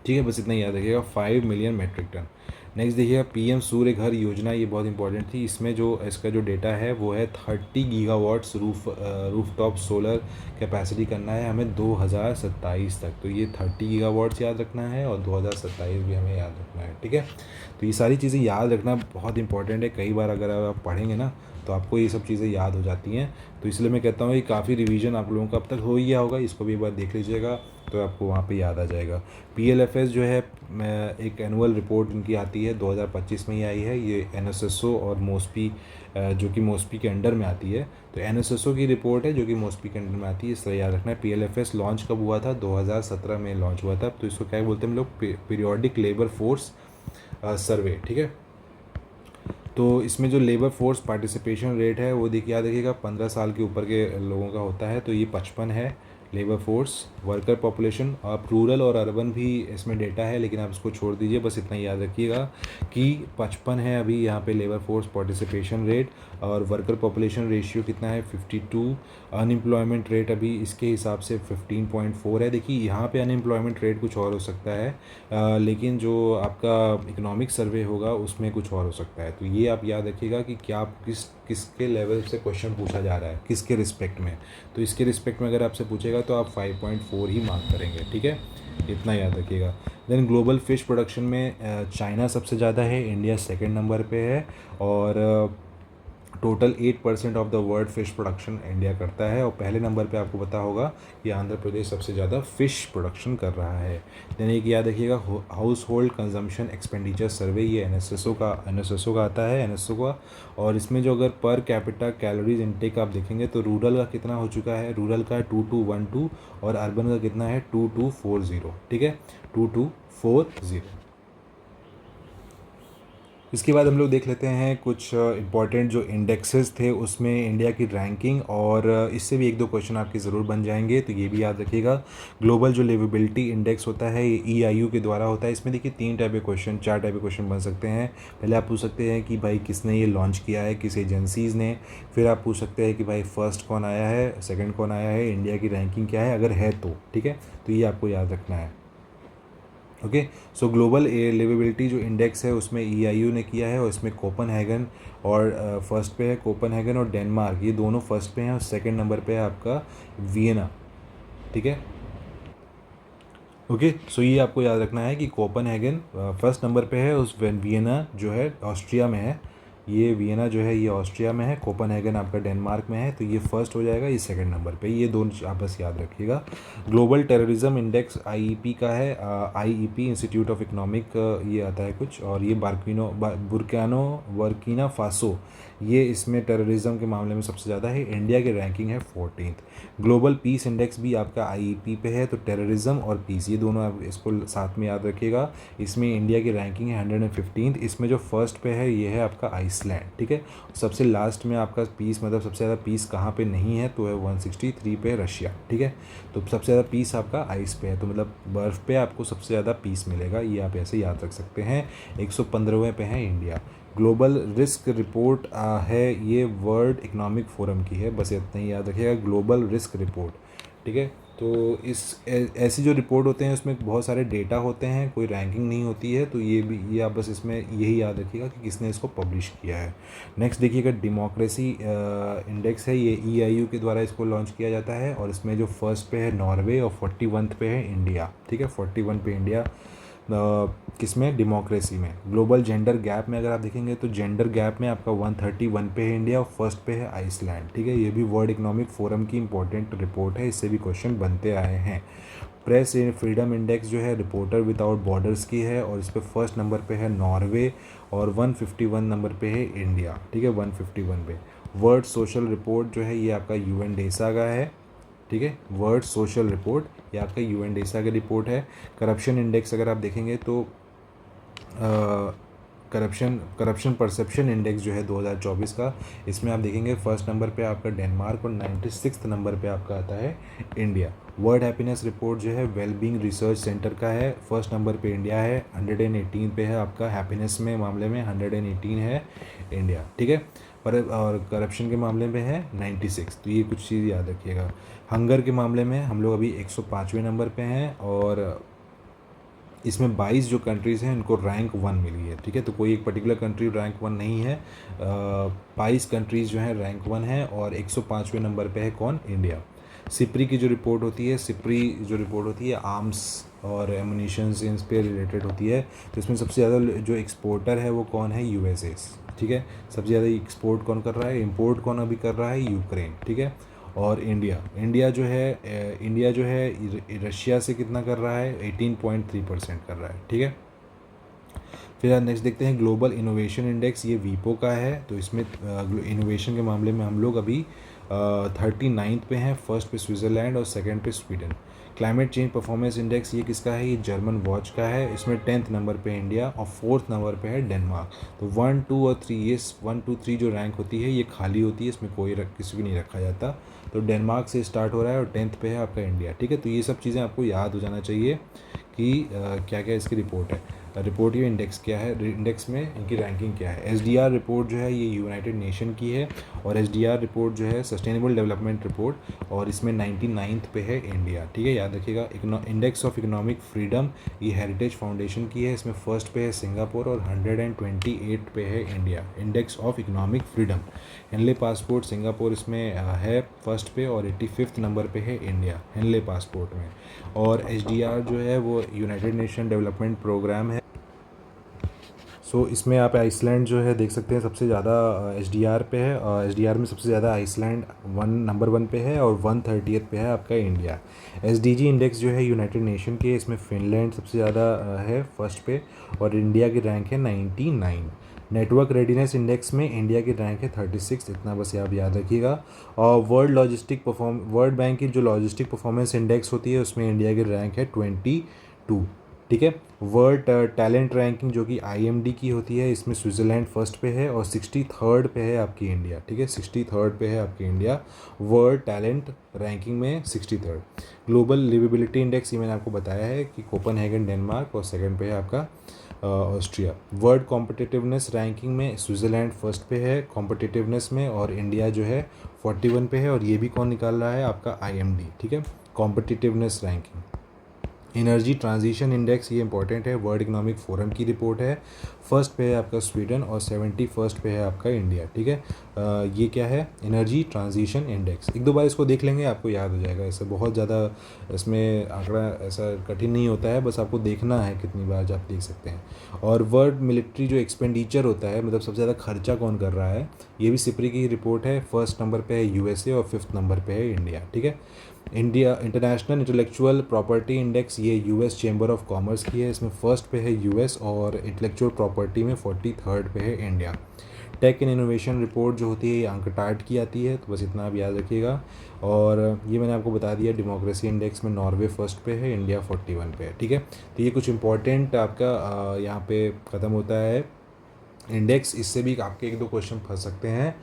ठीक है बस इतना ही याद रखिएगा 5 मिलियन मेट्रिक टन। नेक्स्ट देखिएगा PM सूर्य घर योजना, ये बहुत इंपॉर्टेंट थी। इसमें जो इसका जो डेटा है वो है 30 गीगावाट्स रूफटॉप सोलर कैपेसिटी करना है हमें 2027 तक, तो ये 30 गीगावाट्स याद रखना है और 2027 भी हमें याद रखना है, ठीक है। तो ये सारी चीज़ें याद रखना बहुत इंपॉर्टेंट है, कई बार अगर आप पढ़ेंगे ना तो आपको ये सब चीज़ें याद हो जाती हैं। तो इसलिए मैं कहता हूँ कि काफ़ी रिवीजन आप लोगों का अब तक हो ही गया होगा, इसको भी एक बार देख लीजिएगा तो आपको वहाँ पे याद आ जाएगा। PLFS जो है एक एनुअल रिपोर्ट इनकी आती है 2025 में ही आई है, ये NSSO और मोस्पी जो कि मोस्पी के अंडर में आती है, तो NSSO की रिपोर्ट है जो कि मोस्पी के अंडर में आती है, इस तरह याद रखना है। PLFS लॉन्च कब हुआ था 2017 में लॉन्च हुआ था, तो इसको क्या बोलते हैं हम लोग पीरियोडिक लेबर फोर्स सर्वे, ठीक है। तो इसमें जो लेबर फोर्स पार्टिसिपेशन रेट है वो देखिए याद रखिएगा 15 साल के ऊपर के लोगों का होता है, तो ये 55 है लेबर फोर्स। वर्कर पॉपुलेशन आप रूरल और अर्बन भी इसमें डेटा है, लेकिन आप इसको छोड़ दीजिए, बस इतना याद रखिएगा कि 55 है अभी यहाँ पे लेबर फोर्स पार्टिसिपेशन रेट, और वर्कर पॉपुलेशन रेशियो कितना है 52। अनएम्प्लॉयमेंट रेट अभी इसके हिसाब से 15.4 है। देखिए यहाँ पे अनएम्प्लॉयमेंट रेट कुछ और हो सकता है, लेकिन जो आपका इकोनॉमिक सर्वे होगा उसमें कुछ और हो सकता है। तो ये आप याद रखिएगा कि क्या किसके लेवल से क्वेश्चन पूछा जा रहा है, किसके रिस्पेक्ट में। तो इसके रिस्पेक्ट में अगर आपसे पूछेगा तो आप 5.4 ही मार्क करेंगे, ठीक है, इतना याद रखिएगा। देन ग्लोबल फ़िश प्रोडक्शन में चाइना सबसे ज़्यादा है, इंडिया सेकंड नंबर पे है, और total 8% of the world fish production India करता है, और पहले नंबर पे आपको पता होगा कि आंध्र प्रदेश सबसे ज़्यादा फ़िश प्रोडक्शन कर रहा है। देन एक याद रखिएगा हाउस होल्ड कंजम्पशन एक्सपेंडिचर सर्वे, ये NSSO का आता है NSO का, और इसमें जो अगर पर कैपिटा कैलोरीज इनटेक आप देखेंगे तो रूरल का कितना हो चुका है, रूरल का 2212 और अर्बन का कितना है 2240, ठीक है, 2240। इसके बाद हम लोग देख लेते हैं कुछ इंपॉर्टेंट जो इंडेक्सेस थे उसमें इंडिया की रैंकिंग, और इससे भी एक दो क्वेश्चन आपके ज़रूर बन जाएंगे, तो ये भी याद रखिएगा। ग्लोबल जो लिवेबिलिटी इंडेक्स होता है ये EIU के द्वारा होता है। इसमें देखिए 3 टाइप के क्वेश्चन, 4 टाइप के क्वेश्चन बन सकते हैं। पहले आप पूछ सकते हैं कि भाई किसने ये लॉन्च किया है, किस एजेंसीज़ ने। फिर आप पूछ सकते हैं कि भाई फर्स्ट कौन आया है, सेकेंड कौन आया है, इंडिया की रैंकिंग क्या है अगर है तो, ठीक है। तो ये आपको याद रखना है। ओके, सो ग्लोबल एयर लिवेबिलिटी जो इंडेक्स है उसमें EIU ने किया है, और इसमें कोपनहेगन और फर्स्ट पे है कोपनहेगन और डेनमार्क, ये दोनों फर्स्ट पे हैं, और सेकंड नंबर पे है आपका वियना, ठीक है। ओके, सो ये आपको याद रखना है कि कोपनहेगन फर्स्ट नंबर पे है, उस वियना जो है ऑस्ट्रिया में है, ये वियना जो है ये ऑस्ट्रिया में है, कोपनहेगन आपका डेनमार्क में है, तो ये फर्स्ट हो जाएगा, ये सेकंड नंबर पे, ये दोनों आप बस याद रखिएगा। ग्लोबल टेररिज्म इंडेक्स IEP का है, IEP इंस्टीट्यूट ऑफ इकोनॉमिक ये आता है कुछ, और ये बुर्किना फासो, ये इसमें टेररिज्म के मामले में सबसे ज़्यादा है। इंडिया की रैंकिंग है 14th। ग्लोबल पीस इंडेक्स भी आपका IEP पे है, तो टेररिज्म और पीस ये दोनों आप इसको साथ में याद रखिएगा। इसमें इंडिया की रैंकिंग है 115th। इसमें जो फर्स्ट पे है ये है आपका आइसलैंड, ठीक है। सबसे लास्ट में आपका पीस मतलब सबसे ज़्यादा पीस कहाँ पे नहीं है, तो है 163 पे रशिया, ठीक है। तो सबसे ज़्यादा पीस आपका आइस पे है, तो मतलब बर्फ़ पे आपको सबसे ज़्यादा पीस मिलेगा, ये आप ऐसे याद रख सकते हैं। 115वें पे है इंडिया। ग्लोबल रिस्क रिपोर्ट है, ये वर्ल्ड इकोनॉमिक फोरम की है, बस इतना ही याद रखिएगा, ग्लोबल रिस्क रिपोर्ट, ठीक है। तो ऐसी जो रिपोर्ट होते हैं उसमें बहुत सारे डेटा होते हैं, कोई रैंकिंग नहीं होती है, तो ये आप बस इसमें यही याद रखिएगा कि किसने इसको पब्लिश किया है। नेक्स्ट देखिएगा डेमोक्रेसी इंडेक्स है, ये EIU के द्वारा इसको लॉन्च किया जाता है, और इसमें जो फर्स्ट पे है नॉर्वे और 41 पे है इंडिया, ठीक है। 41 पे इंडिया किसमें, डेमोक्रेसी में। ग्लोबल जेंडर गैप में अगर आप देखेंगे तो जेंडर गैप में आपका 131 पे है इंडिया, और फर्स्ट पे है आइसलैंड, ठीक है। ये भी वर्ल्ड इकोनॉमिक फोरम की इंपॉर्टेंट रिपोर्ट है, इससे भी क्वेश्चन बनते आए हैं। प्रेस फ्रीडम इंडेक्स जो है रिपोर्टर विदाउट बॉर्डर्स की है, और इस पर फर्स्ट नंबर पे है नॉर्वे, और 151 नंबर पे है इंडिया, ठीक है, 151 पे। वर्ल्ड सोशल रिपोर्ट जो है ये आपका UNDESA का है, ठीक है। वर्ल्ड सोशल रिपोर्ट ये आपका UNDESA की रिपोर्ट है। करप्शन इंडेक्स अगर आप देखेंगे तो करप्शन परसेप्शन इंडेक्स जो है 2024 का, इसमें आप देखेंगे फर्स्ट नंबर पे आपका डेनमार्क और 96 नंबर पे आपका आता है इंडिया। वर्ल्ड हैप्पीनेस रिपोर्ट जो है वेलबींग रिसर्च सेंटर का है, फर्स्ट नंबर पे इंडिया है, 118 पे है आपका, हैप्पीनेस में मामले में 118 है इंडिया, ठीक है। पर और करप्शन के मामले में है 96, तो ये कुछ चीज़ याद रखिएगा। हंगर के मामले में हम लोग अभी 105वें नंबर पे हैं, और इसमें 22 जो कंट्रीज़ हैं इनको रैंक 1 मिली है, ठीक है। तो कोई एक पर्टिकुलर कंट्री रैंक 1 नहीं है, 22 कंट्रीज़ जो हैं रैंक 1 है, और 105वें नंबर पे है कौन, इंडिया। सिप्री की जो रिपोर्ट होती है, सिप्री जो रिपोर्ट होती है आर्म्स और एमुनिशंस इन पे रिलेटेड होती है, तो इसमें सबसे ज़्यादा जो एक्सपोर्टर है वो कौन है, USA, ठीक है। सबसे ज़्यादा एक्सपोर्ट कौन कर रहा है, इम्पोर्ट कौन अभी कर रहा है, यूक्रेन, ठीक है। और इंडिया जो है रशिया से कितना कर रहा है, 18.3% कर रहा है, ठीक है। फिर नेक्स्ट देखते हैं ग्लोबल इनोवेशन इंडेक्स, ये वीपो का है, तो इसमें इनोवेशन के मामले में हम लोग अभी 39th पे हैं, फर्स्ट पे स्विट्ज़रलैंड और सेकंड पे Sweden. Climate change performance index ये किसका है, ये जर्मन वॉच का है, इसमें 10th नंबर पे इंडिया और 4th नंबर पे है डेनमार्क। तो 1, 2 और 3, ये 1, 2, 3 जो रैंक होती है ये खाली होती है, इसमें कोई किसी को नहीं रखा जाता, तो डेनमार्क से स्टार्ट हो रहा है और 10th पे है आपका इंडिया, ठीक है। तो ये सब चीज़ें आपको याद हो जाना चाहिए कि क्या क्या इसकी रिपोर्ट है, रिपोर्ट ये इंडेक्स क्या है, इंडेक्स में इनकी रैंकिंग क्या है। SDR रिपोर्ट जो है ये यूनाइटेड नेशन की है, और SDR रिपोर्ट जो है सस्टेनेबल डेवलपमेंट रिपोर्ट, और इसमें 99th पे है इंडिया, ठीक है, याद रखिएगा। इंडेक्स ऑफ इकोनॉमिक फ्रीडम ये हेरिटेज फाउंडेशन की है, इसमें फर्स्ट पे है सिंगापुर और 128 पे है India, index of economic freedom. Henley passport Singapore इसमें है फर्स्ट पे, और 85th नंबर पे है इंडिया हेनले पासपोर्ट में। और SDR जो है वो यूनाइटेड नेशन डेवलपमेंट प्रोग्राम है, सो इसमें आप आइसलैंड जो है देख सकते हैं सबसे ज़्यादा SDR पे है, SDR में सबसे ज़्यादा आइसलैंड नंबर 1 पे है, और 130th पे है आपका इंडिया। SDG इंडेक्स जो है यूनाइटेड नेशन के, इसमें फिनलैंड सबसे ज़्यादा है फर्स्ट पे, और इंडिया की रैंक है 99। नेटवर्क रेडीनेस इंडेक्स में इंडिया की रैंक है 36, इतना बस आप याद रखिएगा। और वर्ल्ड बैंक की जो लॉजिस्टिक परफॉर्मेंस इंडेक्स होती है उसमें इंडिया की रैंक है 22, ठीक है। वर्ल्ड टैलेंट रैंकिंग जो कि IMD की होती है, इसमें स्विट्ज़रलैंड फर्स्ट पे है और 63rd पे है आपकी इंडिया। ठीक है, 63rd पे है आपकी इंडिया वर्ल्ड टैलेंट रैंकिंग में, 63rd। ग्लोबल लिविबिलिटी इंडेक्स, ये मैंने आपको बताया है कि कोपेनहेगन डेनमार्क और सेकंड पे है आपका ऑस्ट्रिया। वर्ल्ड कॉम्पिटिटिवनेस रैंकिंग में स्विट्ज़रलैंड फर्स्ट पे है कॉम्पिटिटिवनेस में, और इंडिया जो है 41 पे है, और ये भी कौन निकाल रहा है, आपका IMD। ठीक है, competitiveness ranking. Energy transition index, ये इंपॉर्टेंट है, वर्ल्ड इकोनॉमिक फोरम की रिपोर्ट है। फर्स्ट पे है आपका स्वीडन और 71st पे है आपका इंडिया। ठीक है, ये क्या है, एनर्जी ट्रांजिशन इंडेक्स। एक दो बार इसको देख लेंगे आपको याद हो जाएगा, ऐसा बहुत ज़्यादा इसमें आंकड़ा ऐसा कठिन नहीं होता है, बस आपको देखना है कितनी बार आप देख सकते हैं। और वर्ल्ड मिलिट्री जो एक्सपेंडिचर होता है, मतलब सबसे ज़्यादा खर्चा कौन कर रहा है, ये भी सिप्री की रिपोर्ट है। फर्स्ट नंबर पे है USA और 5th नंबर पे है इंडिया। ठीक है, India international intellectual property index, ये US चैम्बर ऑफ कॉमर्स की है, इसमें फर्स्ट पे है US और इंटेलेक्चुअल प्रॉपर्टी में 43rd पे है India. Tech and innovation report जो होती है ये अंकटाड की आती है, तो बस इतना आप याद रखिएगा। और ये मैंने आपको बता दिया, डेमोक्रेसी इंडेक्स में नॉर्वे फर्स्ट पे है, इंडिया 41 पे है। ठीक है, तो ये कुछ इंपॉर्टेंट आपका यहाँ पे ख़त्म होता है इंडेक्स। इससे भी आपके एक दो क्वेश्चन फंस सकते हैं,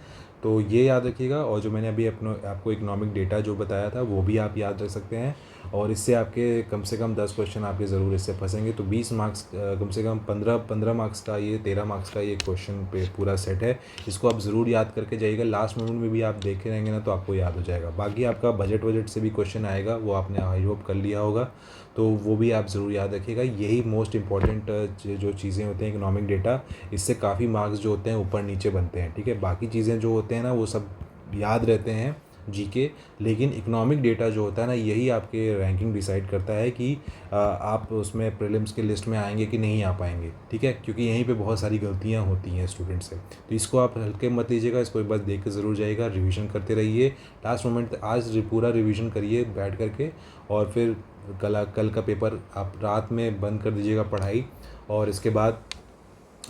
तो ये याद रखिएगा। और जो मैंने अभी आपको इकोनॉमिक डेटा जो बताया था वो भी आप याद रख सकते हैं, और इससे आपके कम से कम 10 क्वेश्चन आपके ज़रूर इससे फंसेंगे। तो 20 मार्क्स, कम से कम 15 मार्क्स का, ये 13 मार्क्स का ये क्वेश्चन पे पूरा सेट है। इसको आप ज़रूर याद करके जाइएगा, लास्ट मोमेंट में भी आप देखे रहेंगे ना तो आपको याद हो जाएगा। बाकी आपका बजट से भी क्वेश्चन आएगा, वो आपने आई होप कर लिया होगा, तो वो भी आप ज़रूर याद रखिएगा। यही मोस्ट इंपॉर्टेंट जो चीज़ें होती हैं इकोनॉमिक डेटा, इससे काफ़ी मार्क्स जो होते हैं ऊपर नीचे बनते हैं। ठीक है, बाकी चीज़ें जो होते हैं ना वो सब याद रहते हैं GK, लेकिन इकोनॉमिक डेटा जो होता है ना, यही आपके रैंकिंग डिसाइड करता है कि आप उसमें प्रीलिम्स के लिस्ट में आएंगे कि नहीं आ पाएंगे। ठीक है, क्योंकि यहीं पे बहुत सारी गलतियां होती हैं स्टूडेंट से, तो इसको आप हल्के मत लीजिएगा, इसको एक बार देख के ज़रूर जाइएगा, रिवीजन करते रहिए। लास्ट मोमेंट आज पूरा रिवीजन करिए बैठ करके, और फिर कल का पेपर आप रात में बंद कर दीजिएगा पढ़ाई, और इसके बाद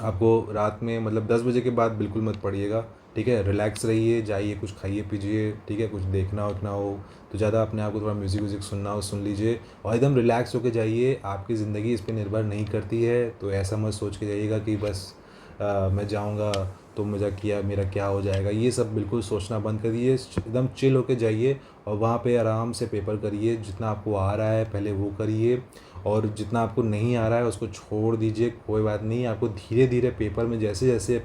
आपको रात में मतलब 10 बजे के बाद बिल्कुल मत पढ़िएगा। ठीक है, रिलैक्स रहिए, जाइए कुछ खाइए पीजिए। ठीक है, कुछ देखना उठना हो तो ज़्यादा अपने आप को थोड़ा म्यूज़िक सुनना हो सुन लीजिए, और एकदम रिलैक्स होकर जाइए। आपकी ज़िंदगी इस पर निर्भर नहीं करती है, तो ऐसा मत सोच के जाइएगा कि बस मैं जाऊँगा तो मेरा क्या हो जाएगा। ये सब बिल्कुल सोचना बंद करिए, एकदम चिल होकर जाइए और वहाँ पे आराम से पेपर करिए। जितना आपको आ रहा है पहले वो करिए, और जितना आपको नहीं आ रहा है उसको छोड़ दीजिए, कोई बात नहीं। आपको धीरे धीरे पेपर में जैसे जैसे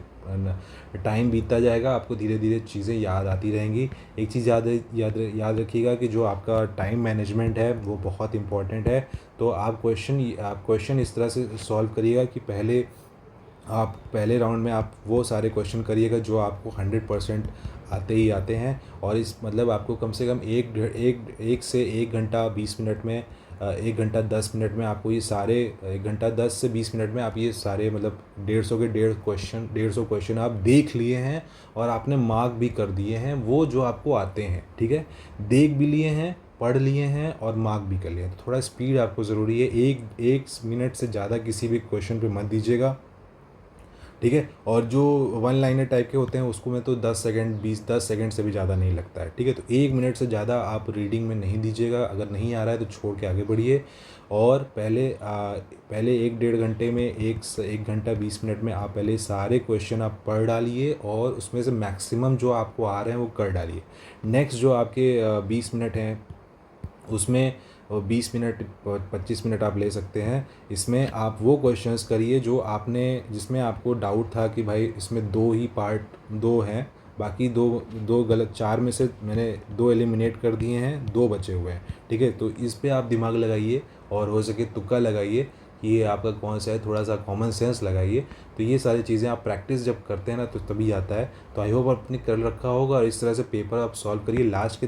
टाइम बीतता जाएगा आपको धीरे धीरे चीज़ें याद आती रहेंगी। एक चीज़ याद रखिएगा कि जो आपका टाइम मैनेजमेंट है वो बहुत इंपॉर्टेंट है। तो आप क्वेश्चन इस तरह से सॉल्व करिएगा कि आप पहले राउंड में आप वो सारे क्वेश्चन करिएगा जो आपको 100% आते ही आते हैं, और इस मतलब आपको कम से कम एक से 1 घंटा 20 मिनट में 1 घंटा 10 मिनट में आपको ये सारे 1 घंटा 10 से 20 मिनट में आप ये सारे मतलब 150 क्वेश्चन आप देख लिए हैं, और आपने मार्क भी कर दिए हैं वो जो आपको आते हैं। ठीक है, देख भी लिए हैं, पढ़ लिए हैं और मार्क भी कर लिए हैं। तो थोड़ा स्पीड आपको ज़रूरी है, एक मिनट से ज़्यादा किसी भी क्वेश्चन पे मत दीजिएगा। ठीक है, और जो 1 लाइनर टाइप के होते हैं उसको में तो 10 सेकंड से भी ज़्यादा नहीं लगता है। ठीक है, तो 1 मिनट से ज़्यादा आप रीडिंग में नहीं दीजिएगा। अगर नहीं आ रहा है तो छोड़ के आगे बढ़िए, और पहले 1 डेढ़ घंटे में 1 घंटा 20 मिनट में आप पहले सारे क्वेश्चन आप पढ़ डालिए, और उसमें से मैक्सिमम जो आपको आ रहे हैं वो कर डालिए। नेक्स्ट जो आपके 20 मिनट हैं उसमें 20 मिनट 25 मिनट आप ले सकते हैं। इसमें आप वो क्वेश्चंस करिए जो आपने जिसमें आपको डाउट था कि भाई इसमें दो हैं, बाकी दो गलत, 4 में से मैंने 2 एलिमिनेट कर दिए हैं, 2 बचे हुए हैं। ठीक है, तो इस पे आप दिमाग लगाइए, और हो सके तुक्का लगाइए कि ये आपका कौन सा है, थोड़ा सा कॉमन सेंस लगाइए। तो ये सारी चीज़ें आप प्रैक्टिस जब करते हैं ना तो तभी आता है। तो आई होप आपने कर रखा होगा, और इस तरह से पेपर आप सॉल्व करिए। लास्ट के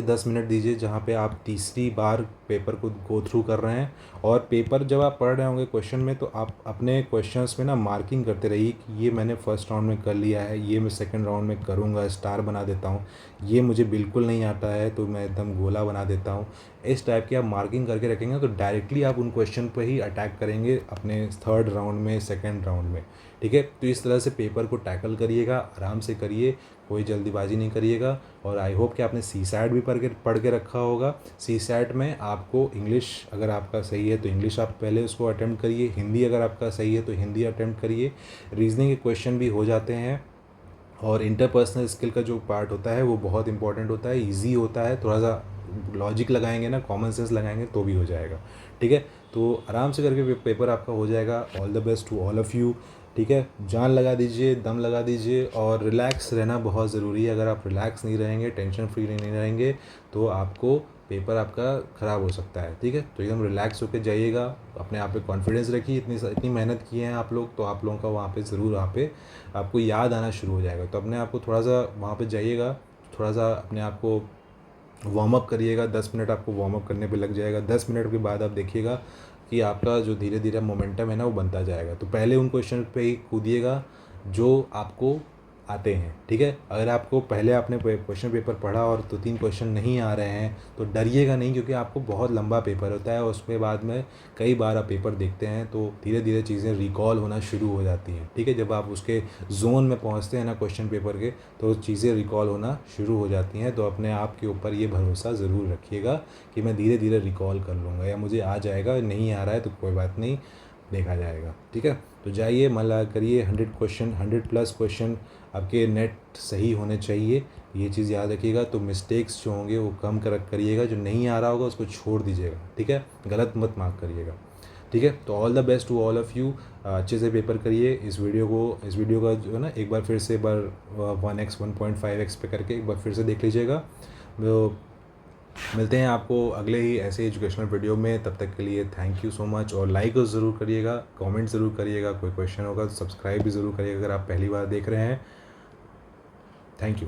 10 मिनट दीजिए जहाँ पे आप तीसरी बार पेपर को गो थ्रू कर रहे हैं, और पेपर जब आप पढ़ रहे होंगे क्वेश्चन में तो आप अपने क्वेश्चंस में ना मार्किंग करते रहिए कि ये मैंने फर्स्ट राउंड में कर लिया है, ये मैं सेकंड राउंड में करूँगा, स्टार बना देता हूँ। ये मुझे बिल्कुल नहीं आता है तो मैं एकदम गोला बना देता हूँ। इस टाइप की आप मार्किंग करके रखेंगे तो डायरेक्टली आप उन क्वेश्चन पर ही अटैक करेंगे अपने थर्ड राउंड में, सेकेंड राउंड में। ठीक है। तो इस तरह से पेपर को टैकल करिएगा, आराम से करिए, कोई जल्दीबाजी नहीं करिएगा। और आई होप कि आपने CSAT भी पढ़ के रखा होगा। CSAT में आपको इंग्लिश अगर आपका सही है तो इंग्लिश आप पहले उसको अटेम्प्ट करिए, हिंदी अगर आपका सही है तो हिंदी अटेम्प्ट करिए, रीजनिंग के क्वेश्चन भी हो जाते हैं। और इंटरपर्सनल स्किल का जो पार्ट होता है वो बहुत इंपॉर्टेंट होता है, ईजी होता है, थोड़ा सा लॉजिक लगाएंगे ना, कॉमन सेंस लगाएंगे तो भी हो जाएगा। ठीक है, तो आराम से करके पेपर आपका हो जाएगा। All the best to all of you. ठीक है, जान लगा दीजिए, दम लगा दीजिए, और रिलैक्स रहना बहुत ज़रूरी है। अगर आप रिलैक्स नहीं रहेंगे, टेंशन फ्री नहीं रहेंगे, तो आपको पेपर आपका ख़राब हो सकता है। ठीक है, तो एकदम रिलैक्स होकर जाइएगा, अपने आप पे कॉन्फिडेंस रखिए। इतनी मेहनत की है आप लोग, तो आप लोगों का वहाँ पे ज़रूर वहाँ पे आपको याद आना शुरू हो जाएगा। तो अपने आप को थोड़ा सा वहाँ पे जाइएगा, थोड़ा सा अपने आप को वार्म अप करिएगा। 10 मिनट आपको वार्म अप करने पे लग जाएगा। 10 मिनट के बाद आप देखिएगा कि आपका जो धीरे धीरे मोमेंटम है ना वो बनता जाएगा। तो पहले उन क्वेश्चन पे ही कूदिएगा जो आपको आते हैं। ठीक है, अगर आपको पहले आपने क्वेश्चन पेपर पढ़ा और 2-3 क्वेश्चन नहीं आ रहे हैं तो डरिएगा नहीं, क्योंकि आपको बहुत लंबा पेपर होता है और उसके बाद में कई बार आप पेपर देखते हैं तो धीरे धीरे चीज़ें रिकॉल होना शुरू हो जाती हैं। ठीक है, जब आप उसके जोन में पहुंचते हैं ना क्वेश्चन पेपर के, तो चीज़ें रिकॉल होना शुरू हो जाती हैं। तो अपने आप के ऊपर ये भरोसा ज़रूर रखिएगा कि मैं धीरे धीरे रिकॉल कर लूँगा, या मुझे आ जाएगा, नहीं आ रहा है तो कोई बात नहीं, देखा जाएगा। ठीक है, तो जाइए, मन लगा करिए। 100+ क्वेश्चन आपके नेट सही होने चाहिए, ये चीज़ याद रखिएगा। तो मिस्टेक्स जो होंगे वो कम करिएगा, जो नहीं आ रहा होगा उसको छोड़ दीजिएगा। ठीक है, गलत मत मार्क करिएगा। ठीक है, तो all the best to all of you. अच्छे से पेपर करिए। इस वीडियो का जो है ना, एक बार फिर से 1x 1.5x पे करके एक बार फिर से देख लीजिएगा। मिलते हैं आपको अगले ही ऐसे एजुकेशनल वीडियो में। तब तक के लिए थैंक यू सो मच। और लाइक ज़रूर करिएगा, कमेंट ज़रूर करिएगा, कोई क्वेश्चन होगा तो सब्सक्राइब भी ज़रूर करिएगा अगर आप पहली बार देख रहे हैं। Thank you.